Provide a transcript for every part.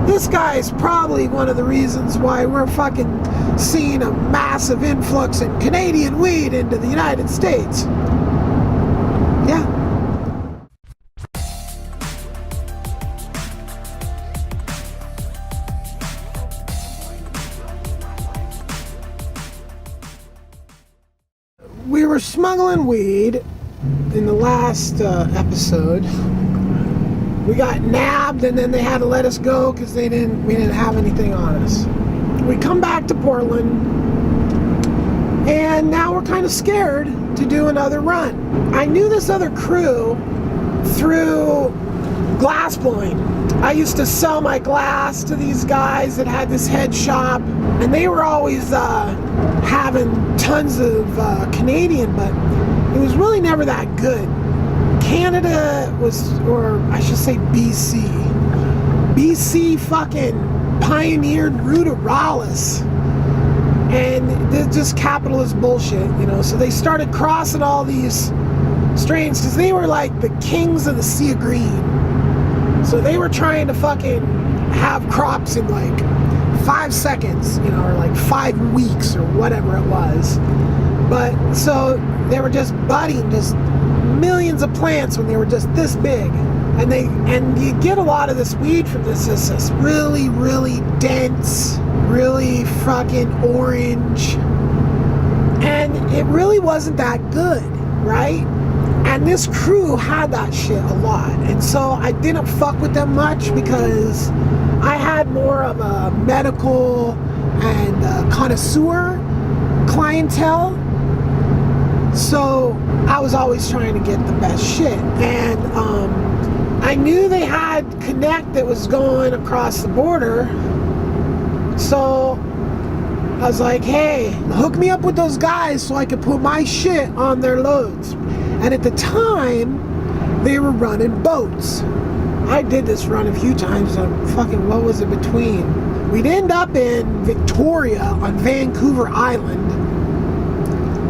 this guy is probably one of the reasons why we're fucking seeing a massive influx in Canadian weed into the United States. Yeah. We were smuggling weed in the last episode. We got nabbed, and then they had to let us go because we didn't have anything on us. We come back to Portland, and now we're kind of scared to do another run. I knew this other crew through glass blowing. I used to sell my glass to these guys that had this head shop, and they were always having tons of Canadian, but it was really never that good. Canada was, or I should say BC. BC fucking pioneered ruderalis. And they're just capitalist bullshit, you know. So they started crossing all these strains because they were like the kings of the sea of green. So they were trying to fucking have crops in like 5 seconds, you know, or like 5 weeks or whatever it was. But so they were just budding, just millions of plants when they were just this big. And you get a lot of this weed from this. It's this really, really dense, really fucking orange. And it really wasn't that good, right? And this crew had that shit a lot. And so I didn't fuck with them much because I had more of a medical and connoisseur clientele. So I was always trying to get the best shit. And I knew they had Connect that was going across the border. So I was like, hey, hook me up with those guys so I could put my shit on their loads. And at the time, they were running boats. I did this run a few times on fucking, what was it between? We'd end up in Victoria on Vancouver Island.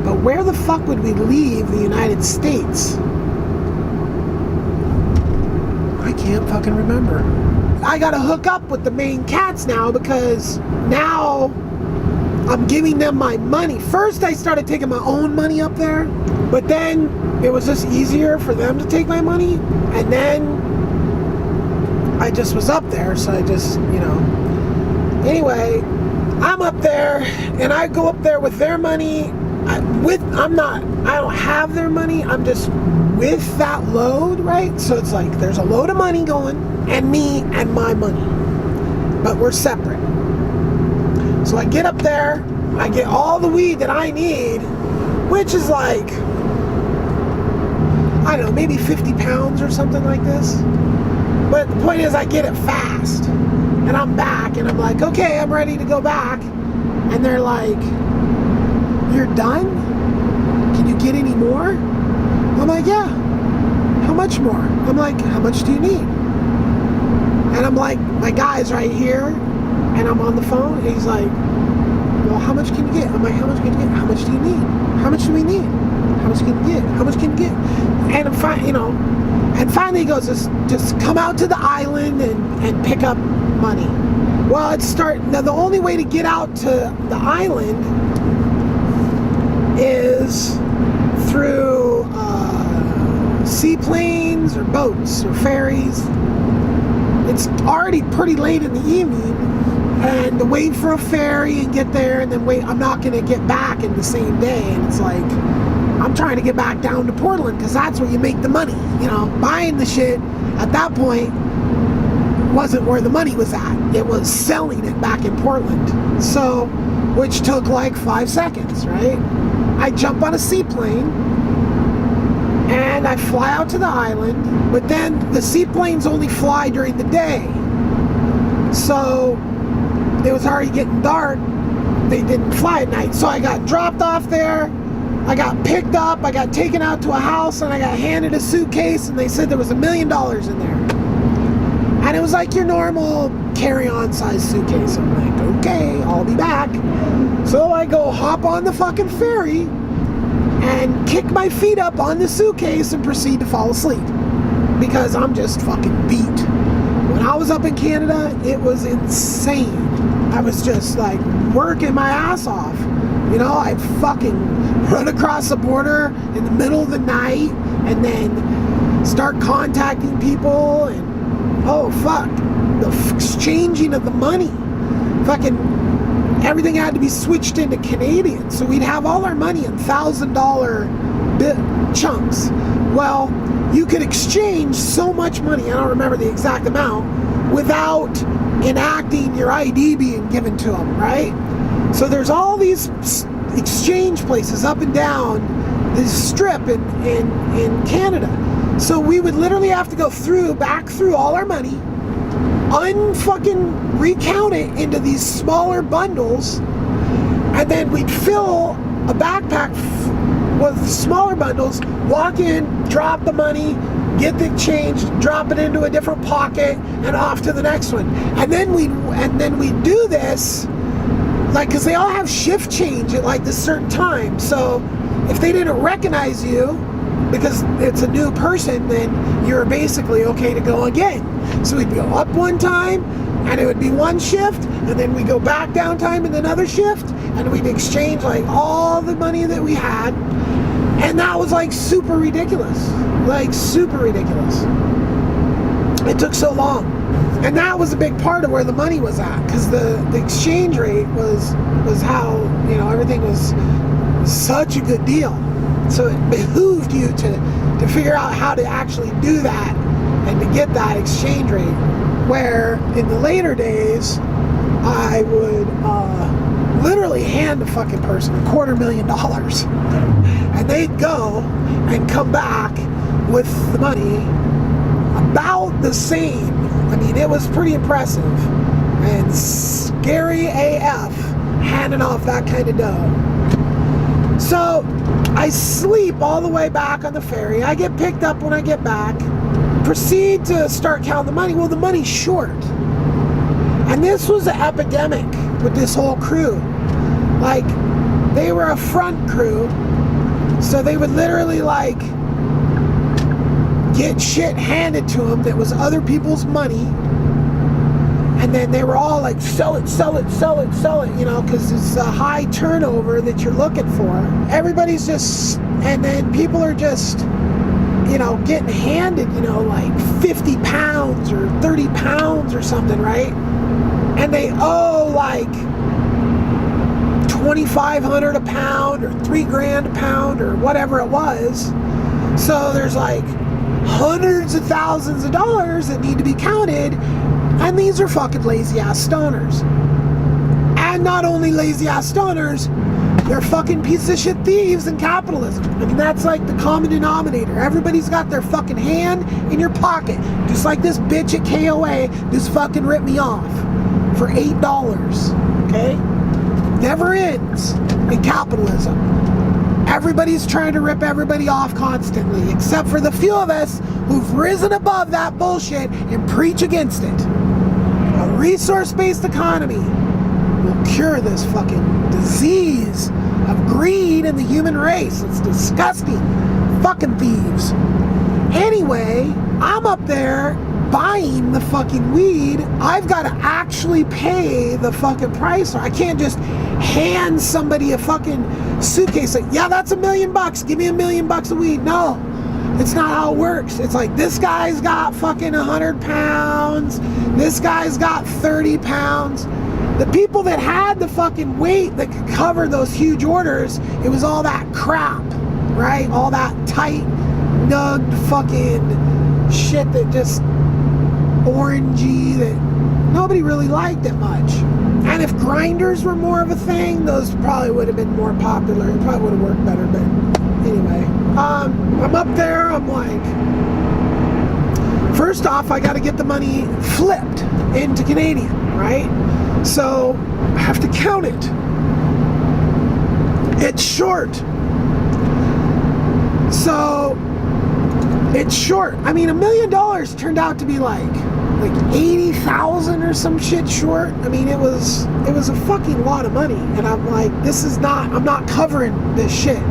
But where the fuck would we leave the United States? I can't fucking remember. I gotta hook up with the main cats now because now I'm giving them my money. First I started taking my own money up there, but then it was just easier for them to take my money. And then I just was up there, so I just, you know. Anyway, I'm up there and I go up there with their money. I don't have their money, I'm just with that load, right? So it's like there's a load of money going and me and my money, but we're separate. So I get up there, I get all the weed that I need, which is like, I don't know, maybe 50 pounds or something like this. But the point is I get it fast and I'm back and I'm like, okay, I'm ready to go back. And they're like, you're done? Can you get any more? I'm like, yeah. How much more? I'm like, how much do you need? And I'm like, my guy's right here, and I'm on the phone, and he's like, well, how much can you get? I'm like, how much can you get? How much do you need? How much do we need? How much can you get? How much can you get? And I'm fine, you know, and finally he goes, just come out to the island and pick up money. Well, now the only way to get out to the island is through seaplanes or boats or ferries. It's already pretty late in the evening, and to wait for a ferry and get there and then wait, I'm not going to get back in the same day. And it's like, I'm trying to get back down to Portland because that's where you make the money. You know, buying the shit at that point wasn't where the money was at. It was selling it back in Portland. So, which took like 5 seconds, right? I jump on a seaplane and I fly out to the island, but then the seaplanes only fly during the day. So it was already getting dark. They didn't fly at night. So I got dropped off there. I got picked up. I got taken out to a house and I got handed a suitcase and they said there was $1 million in there. And it was like your normal carry-on size suitcase. I'm like, okay, I'll be back. So I go hop on the fucking ferry and kick my feet up on the suitcase and proceed to fall asleep because I'm just fucking beat. When I was up in Canada, it was insane. I was just like working my ass off. You know, I'd fucking run across the border in the middle of the night and then start contacting people and, oh fuck, the exchanging of the money. Fucking everything had to be switched into Canadian. So we'd have all our money in $1,000 chunks. Well, you could exchange so much money, I don't remember the exact amount, without enacting your ID being given to them, right? So there's all these exchange places up and down this strip in Canada. So we would literally have to go back through all our money, unfucking recount it into these smaller bundles, and then we'd fill a backpack with smaller bundles, walk in, drop the money, get the change, drop it into a different pocket, and off to the next one. And then we'd do this, like, because they all have shift change at like this certain time. So if they didn't recognize you because it's a new person, then you're basically okay to go again. So we'd go up one time and it would be one shift, and then we go back down time in another shift, and we'd exchange like all the money that we had. And that was like super ridiculous. Like super ridiculous. It took so long. And that was a big part of where the money was at, because the exchange rate was how, you know, everything was such a good deal. So it behooved you to figure out how to actually do that and to get that exchange rate. Where in the later days, I would literally hand a fucking person $250,000, and they'd go and come back with the money about the same. I mean, it was pretty impressive and scary AF handing off that kind of dough. So I sleep all the way back on the ferry. I get picked up when I get back, proceed to start counting the money. Well, the money's short. And this was an epidemic with this whole crew. Like, they were a front crew, so they would literally like get shit handed to them that was other people's money, and then they were all like, sell it, sell it, sell it, sell it, you know, because it's a high turnover that you're looking for. Everybody's just, and then people are just, you know, getting handed, you know, like 50 pounds or 30 pounds or something, right? And they owe like $2,500 a pound or $3,000 a pound or whatever it was. So there's like hundreds of thousands of dollars that need to be counted, and these are fucking lazy ass stoners. And not only lazy ass stoners, they're fucking piece of shit thieves in capitalism. I mean, that's like the common denominator. Everybody's got their fucking hand in your pocket, just like this bitch at KOA just fucking ripped me off for $8, okay? Never ends in capitalism. Everybody's trying to rip everybody off constantly, except for the few of us who've risen above that bullshit and preach against it. A resource-based economy will cure this fucking disease of greed in the human race. It's disgusting. Fucking thieves. Anyway, I'm up there buying the fucking weed. I've got to actually pay the fucking price. I can't just hand somebody a fucking suitcase like, yeah, that's $1 million. Give me $1 million of weed. No, it's not how it works. It's like, this guy's got fucking 100 pounds. This guy's got 30 pounds. The people that had the fucking weight that could cover those huge orders, it was all that crap, right? All that tight, nugged fucking shit that just orangey that nobody really liked it much. And if grinders were more of a thing, those probably would have been more popular. It probably would have worked better, but anyway. I'm up there, I'm like, first off, I got to get the money flipped into Canadian, right? So I have to count it. It's short. So it's short. I mean, $1 million turned out to be like 80,000 or some shit short. I mean, it was a fucking lot of money, and I'm like, I'm not covering this shit.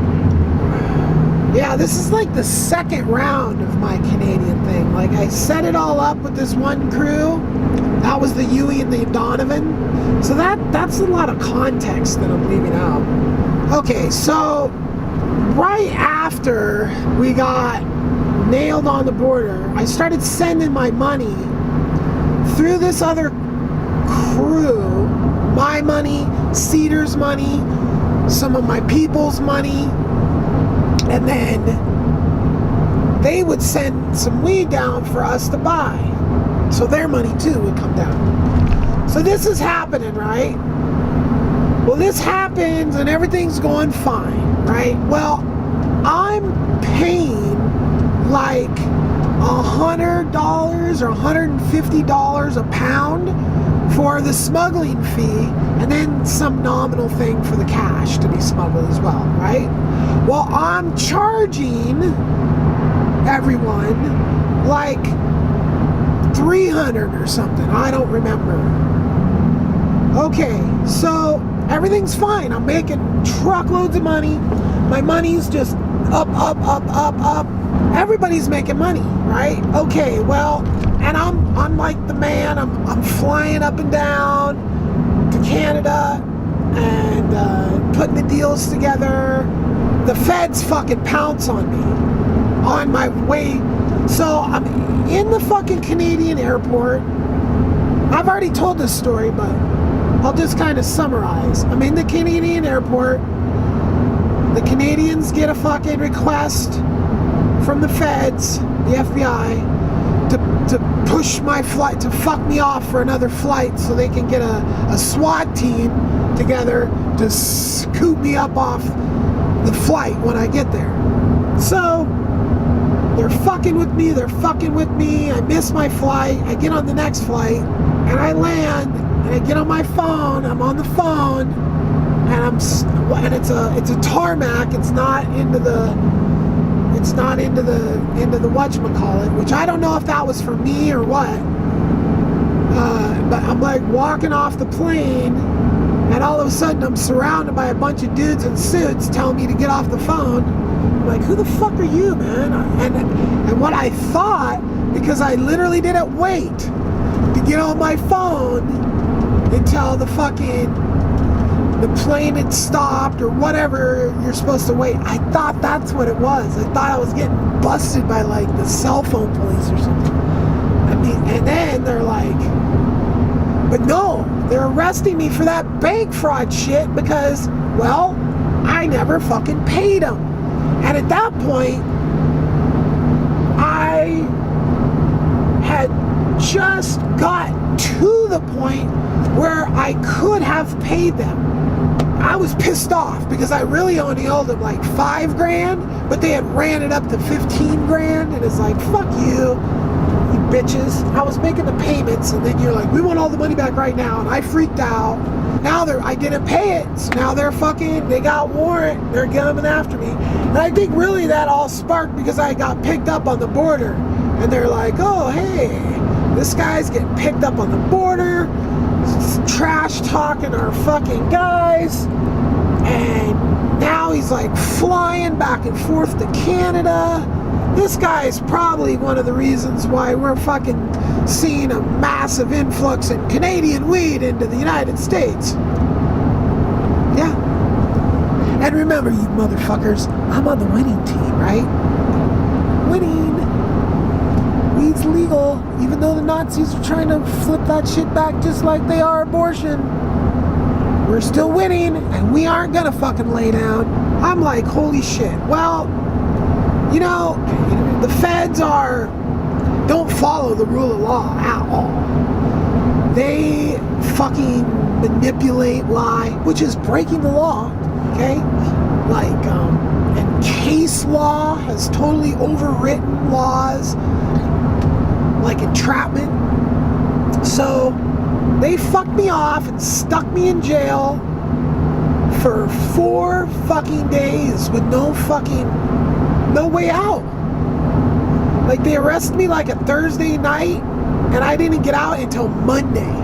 Yeah, this is like the second round of my Canadian thing. Like, I set it all up with this one crew. That was the Huey and the Donovan. So that's a lot of context that I'm leaving out. Okay, so right after we got nailed on the border, I started sending my money through this other crew. My money, Cedar's money, some of my people's money, and then they would send some weed down for us to buy. So their money too would come down. So this is happening, right? Well, this happens and everything's going fine, right? Well, I'm paying like $100 or $150 a pound for the smuggling fee, and then some nominal thing for the cash to be smuggled as well, right? Well, I'm charging everyone like $300 or something. I don't remember. Okay, so everything's fine. I'm making truckloads of money. My money's just up, up, up, up, up. Everybody's making money, right? Okay, well, and I'm like the man. I'm flying up and down to Canada and putting the deals together. The feds fucking pounce on me on my way. So I'm in the fucking Canadian airport. I've already told this story, but I'll just kind of summarize. I'm in the Canadian airport. The Canadians get a fucking request from the feds, the FBI, to push my flight, to fuck me off for another flight so they can get a SWAT team together to scoop me up off the flight when I get there. So they're fucking with me. I miss my flight. I get on the next flight and I land and I get on my phone. I'm on the phone and it's a tarmac. It's not into the whatchamacallit, which I don't know if that was for me or what. But I'm like walking off the plane, and all of a sudden I'm surrounded by a bunch of dudes in suits telling me to get off the phone. I'm like, who the fuck are you, man? And what I thought, because I literally didn't wait to get on my phone until the plane had stopped or whatever you're supposed to wait. I thought that's what it was. I thought I was getting busted by like the cell phone police or something. I mean, and then they're like, but no, they're arresting me for that bank fraud shit because, well, I never fucking paid them. And at that point, I had just got to the point where I could have paid them. I was pissed off because I really only owed them like $5,000, but they had ran it up to $15,000, and it's like, fuck you, you bitches. I was making the payments, and then you're like, we want all the money back right now, and I freaked out. Now I didn't pay it, so now they got warrant, they're coming after me. And I think really that all sparked because I got picked up on the border, and they're like, oh, hey, this guy's getting picked up on the border, trash talking our fucking guys, and now he's like flying back and forth to Canada. This guy's probably one of the reasons why we're fucking seeing a massive influx in Canadian weed into the United States. Yeah. And remember, you motherfuckers, I'm on the winning team, right? Winning. Weed's legal, even though the Nazis are trying to flip that shit back just like they are abortion. We're still winning, and we aren't gonna fucking lay down. I'm like, holy shit. Well, you know, the feds don't follow the rule of law at all. They fucking manipulate, lie, which is breaking the law, okay? Like, and case law has totally overwritten laws, like entrapment. So they fucked me off and stuck me in jail for 4 fucking days with no way out. Like, they arrested me like a Thursday night, and I didn't get out until Monday.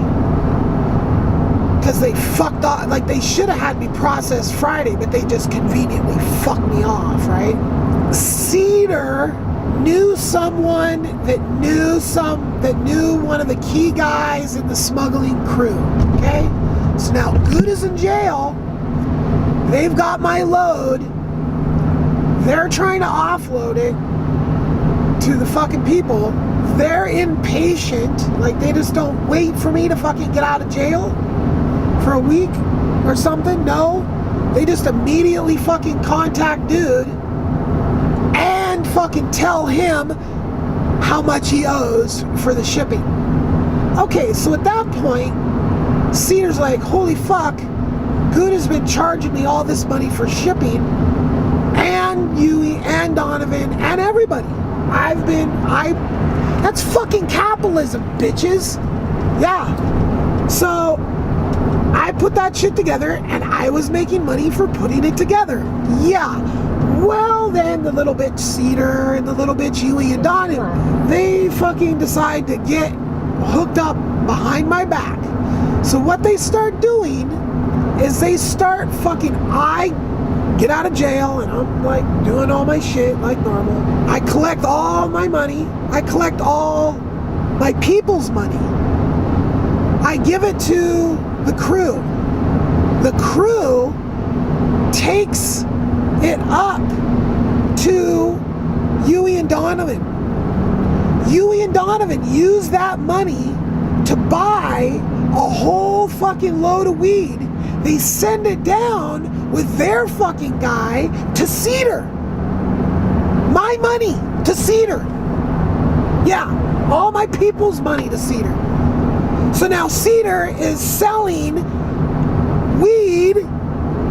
Because they fucked off. Like, they should have had me processed Friday, but they just conveniently fucked me off, right? Cedar knew someone that knew one of the key guys in the smuggling crew. Okay? So now Guda's in jail. They've got my load. They're trying to offload it to the fucking people. They're impatient. Like, they just don't wait for me to fucking get out of jail for a week or something. No. They just immediately fucking contact dude and fucking tell him how much he owes for the shipping. Okay, so at that point, Cedar's like, holy fuck, Guda's been charging me all this money for shipping, and Yui and Donovan and everybody. That's fucking capitalism, bitches. Yeah. So I put that shit together, and I was making money for putting it together. Yeah. Well, then the little bitch Cedar and the little bitch Yui and Donovan, they fucking decide to get hooked up behind my back. So what they start doing is they start fucking, I get out of jail and I'm like doing all my shit like normal. I collect all my money. I collect all my people's money. I give it to the crew. The crew takes it up to Yui and Donovan. Yui and Donovan use that money to buy a whole fucking load of weed. They send it down with their fucking guy to Cedar. My money to Cedar. Yeah, all my people's money to Cedar. So now Cedar is selling weed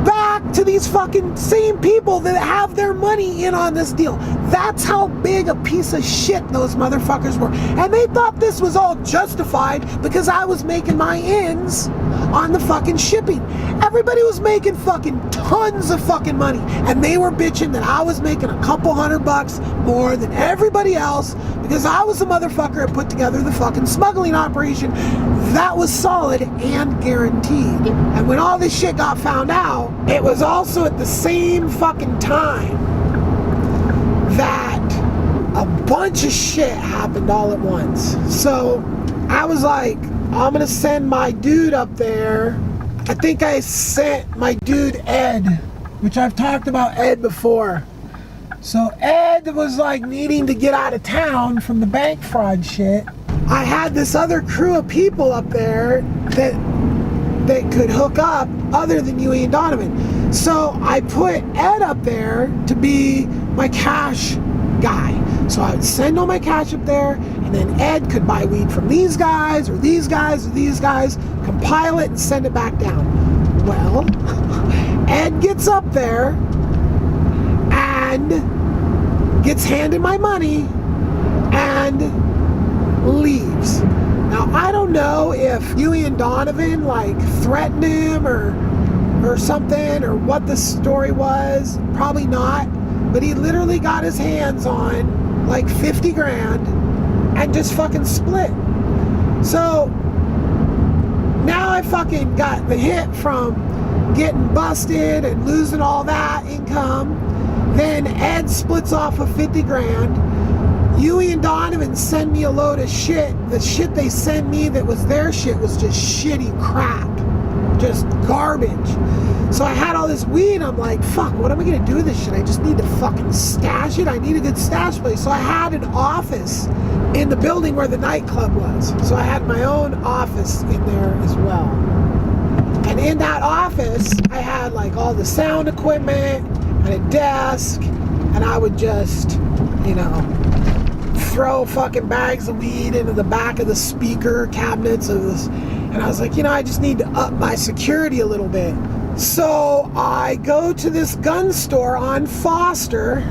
back to these fucking same people that have their money in on this deal. That's how big a piece of shit those motherfuckers were. And they thought this was all justified because I was making my ends on the fucking shipping. Everybody was making fucking tons of fucking money, and they were bitching that I was making a couple $100 more than everybody else because I was the motherfucker that put together the fucking smuggling operation that was solid and guaranteed. And when all this shit got found out, it was also at the same fucking time that a bunch of shit happened all at once. So I was like, I'm gonna send my dude up there. I think I sent my dude Ed, which I've talked about Ed before. So Ed was like needing to get out of town from the bank fraud shit. I had this other crew of people up there that could hook up other than Yui and Donovan. So I put Ed up there to be my cash guy. So I would send all my cash up there, and then Ed could buy weed from these guys or these guys or these guys, compile it and send it back down. Well, Ed gets up there and gets handed my money and leaves. Now, I don't know if Yui and Donovan like threatened him or something, or what the story was. Probably not. But he literally got his hands on like 50 grand and just fucking split. So now I fucking got the hit from getting busted and losing all that income. Then Ed splits off of 50 grand. Yui and Donovan send me a load of shit. The shit they send me that was their shit was just shitty crap. Just garbage. So I had all this weed. I'm like, fuck, what am I gonna do with this shit? I just need to fucking stash it. I need a good stash place. So I had an office in the building where the nightclub was. So I had my own office in there as well. And in that office, I had like all the sound equipment and a desk, and I would just, you know, throw fucking bags of weed into the back of the speaker cabinets of this. And I was like, you know, I just need to up my security a little bit. So I go to this gun store on Foster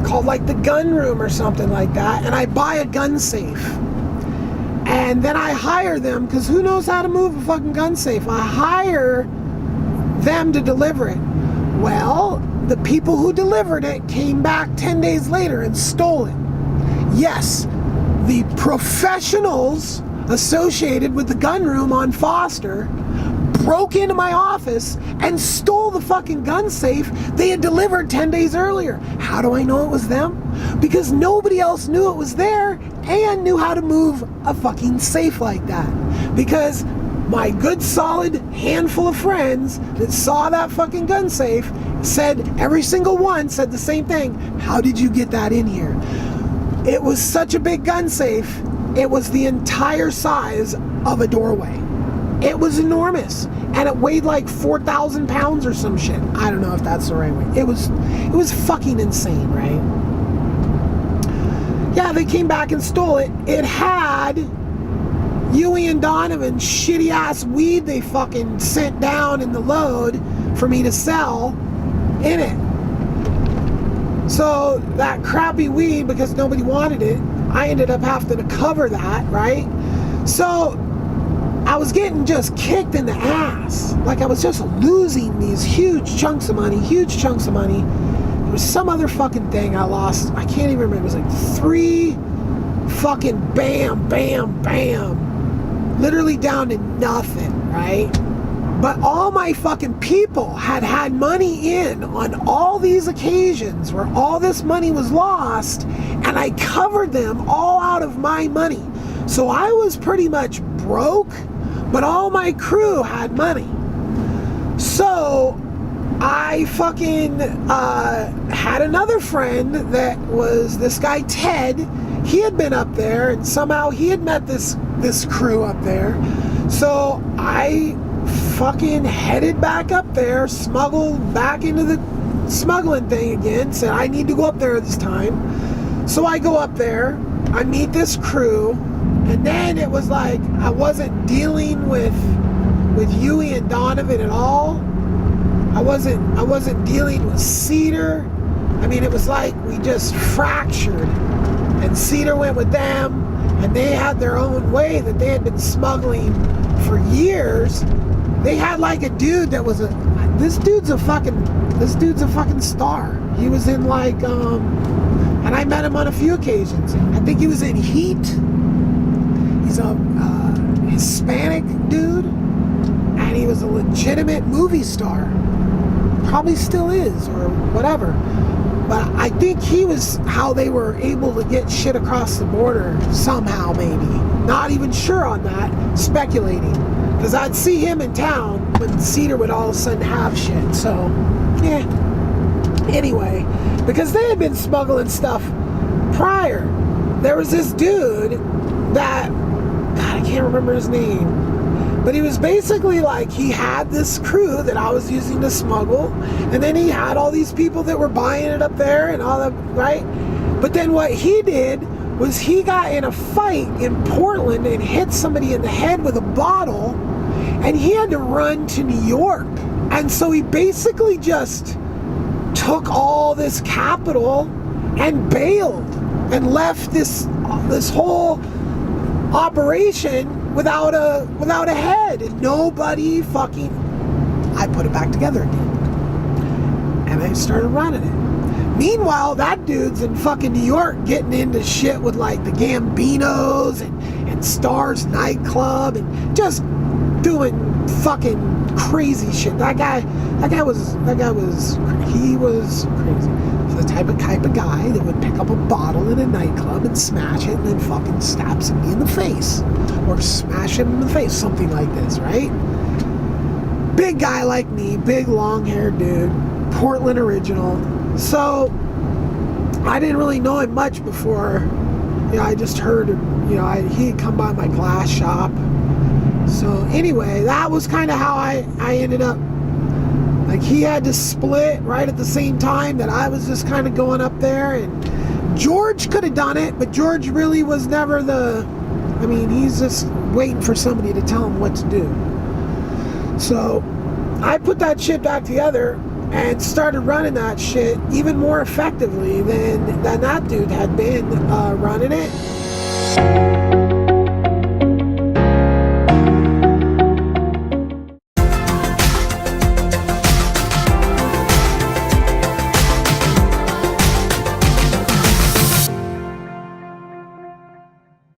called like the Gun Room or something like that, and I buy a gun safe. And then I hire them, because who knows how to move a fucking gun safe? I hire them to deliver it. Well, the people who delivered it came back 10 days later and stole it. Yes, the professionals associated with the Gun Room on Foster broke into my office and stole the fucking gun safe they had delivered 10 days earlier. How do I know it was them? Because nobody else knew it was there and knew how to move a fucking safe like that. Because my good solid handful of friends that saw that fucking gun safe said, every single one said the same thing. How did you get that in here? It was such a big gun safe, it was the entire size of a doorway. It was enormous, and it weighed like 4,000 pounds or some shit. I don't know if that's the right way. It was fucking insane, right? Yeah, they came back and stole it. It had Huey and Donovan's shitty ass weed they fucking sent down in the load for me to sell in it. So that crappy weed, because nobody wanted it, I ended up having to cover that, right? So I was getting just kicked in the ass. Like I was just losing these huge chunks of money. There was some other fucking thing I lost. I can't even remember. It was like 3 fucking bam, bam, bam. Literally down to nothing, right? But all my fucking people had money in on all these occasions where all this money was lost, and I covered them all out of my money. So I was pretty much broke, but all my crew had money. So I fucking had another friend that was this guy Ted. He had been up there, and somehow he had met this crew up there. So I fucking headed back up there, smuggled back into the smuggling thing again, said I need to go up there this time. So I go up there, I meet this crew, and then it was like I wasn't dealing with Huey and Donovan at all. I wasn't dealing with Cedar. I mean, it was like we just fractured, and Cedar went with them, and they had their own way that they had been smuggling for years. They had like a dude that was this dude's a fucking star. He was in like and I met him on a few occasions. I think he was in Heat. He's a Hispanic dude, and he was a legitimate movie star. Probably still is, or whatever. But I think he was how they were able to get shit across the border somehow, maybe. Not even sure on that, speculating. Because I'd see him in town when Cedar would all of a sudden have shit. So, yeah. Anyway, because they had been smuggling stuff prior. There was this dude that, God, I can't remember his name. But he was basically like, he had this crew that I was using to smuggle, and then he had all these people that were buying it up there and all that, right? But then what he did was he got in a fight in Portland and hit somebody in the head with a bottle, and he had to run to New York. And so he basically just took all this capital and bailed and left this whole operation without a head, and nobody fucking. I put it back together again, and I started running it. Meanwhile, that dude's in fucking New York getting into shit with like the Gambinos and Stars nightclub and just doing fucking crazy shit. That guy was crazy. The type of guy that would pick up a bottle in a nightclub and smash it and then fucking stab somebody in the face. Or smash him in the face, something like this, right? Big guy like me, big long-haired dude, Portland original. So, I didn't really know him much before. You know, I just heard him, he had come by my glass shop. So, anyway, that was kind of how I ended up. Like, he had to split right at the same time that I was just kind of going up there. And George could have done it, but George really was never he's just waiting for somebody to tell him what to do. So, I put that shit back together and started running that shit even more effectively than that dude had been running it.